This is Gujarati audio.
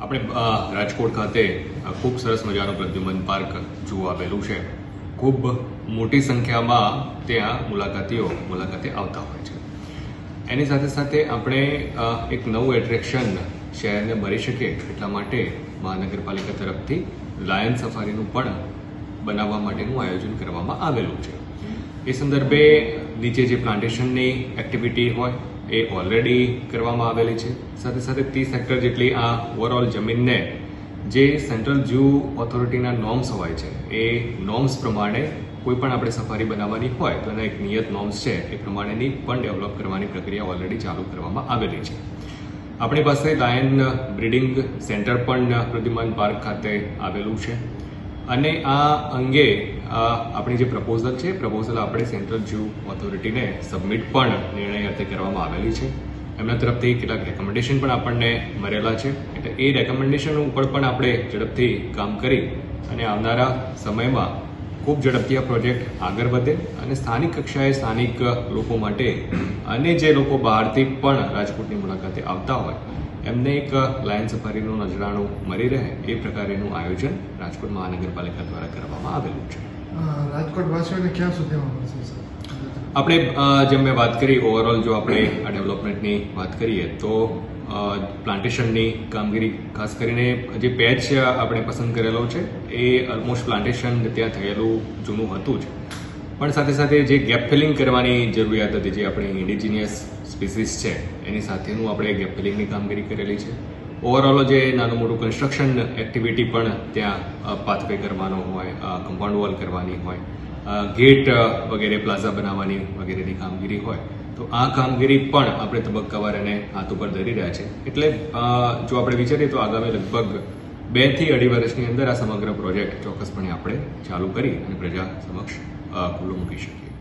આપણે રાજકોટ ખાતે ખૂબ સરસ મજાનું પ્રદ્યુમન પાર્ક જોવા આવેલું છે. ખૂબ મોટી સંખ્યામાં ત્યાં મુલાકાતે આવતા હોય છે. એની સાથે સાથે આપણે એક નવું એટ્રેક્શન શહેરને મળી શકે એટલા માટે મહાનગરપાલિકા તરફથી લાયન સફારીનું પણ બનાવવા માટેનું આયોજન કરવામાં આવેલું છે. એ સંદર્ભે નીચે જે પ્લાન્ટેશનની એક્ટિવિટી હોય એ ઓલરેડી કરવામાં આવેલી છે. સાથે સાથે 30 હેક્ટર જેટલી આ ઓવરઓલ જમીનને જે સેન્ટ્રલ ઝૂ ઓથોરિટીના નોર્મ્સ હોય છે એ નોર્મ્સ પ્રમાણે કોઈ પણ આપણે સફારી બનાવવાની હોય તો એના એક નિયત નોર્મ્સ છે એ પ્રમાણેની પણ ડેવલપ કરવાની પ્રક્રિયા ઓલરેડી ચાલુ કરવામાં આવેલી છે. આપણી પાસે લાયન બ્રીડિંગ સેન્ટર પણ પ્રદ્યુમન પાર્ક ખાતે આવેલું છે અને આ અંગે આપણી જે પ્રપોઝલ આપણે સેન્ટ્રલ ઝૂ ઓથોરિટીને સબમિટ પણ નિર્ણય અર્થે કરવામાં આવેલી છે. એમના તરફથી કેટલાક રેકમેન્ડેશન પણ આપણને મળેલા છે. એટલે એ રેકમેન્ડેશન ઉપર પણ આપણે ઝડપથી કામ કરી અને આવનારા સમયમાં ખૂબ ઝડપથી આ પ્રોજેક્ટ આગળ વધે અને સ્થાનિક કક્ષાએ સ્થાનિક લોકો માટે અને જે લોકો બહારથી પણ રાજકોટની મુલાકાતે આવતા હોય એમને એક લાયન સફારીનું નજરાણું મળી રહે એ પ્રકારેનું આયોજન રાજકોટ મહાનગરપાલિકા દ્વારા કરવામાં આવેલું છે. રાજકોટવાસીઓને ક્યાં સુધીમાં મળશે સર? આપણે જેમ મેં વાત કરી ઓવરઓલ જો આપણે આ ડેવલપમેન્ટની વાત કરીએ તો પ્લાન્ટેશનની કામગીરી ખાસ કરીને જે પેચ આપણે પસંદ કરેલો છે એ ઓલમોસ્ટ પ્લાન્ટેશન ત્યાં થયેલું જૂનું હતું જ, પણ સાથે સાથે જે ગેપ ફિલિંગ કરવાની જરૂરિયાત હતી જે આપણી ઇન્ડિજિનિયસ સ્પીસીસ છે એની સાથેનું આપણે ગેપ ફિલિંગની કામગીરી કરેલી છે. ઓવરઓલ જે નાનું મોટું કન્સ્ટ્રક્શન એક્ટિવિટી પણ ત્યાં પાથવે કરવાનો હોય, કમ્પાઉન્ડ વોલ કરવાની હોય, ગેટ વગેરે પ્લાઝા બનાવવાની વગેરેની કામગીરી હોય તો આ કામગીરી પણ આપણે તબક્કાવાર અને હાથ ઉપર ધરી રહ્યા છે. એટલે જો આપણે વિચારીએ તો આગામી લગભગ 2 થી 2.5 વર્ષની અંદર આ સમગ્ર પ્રોજેક્ટ ચોક્કસપણે આપણે ચાલુ કરી અને પ્રજા સમક્ષ ખુલ્લો મૂકી શકીએ.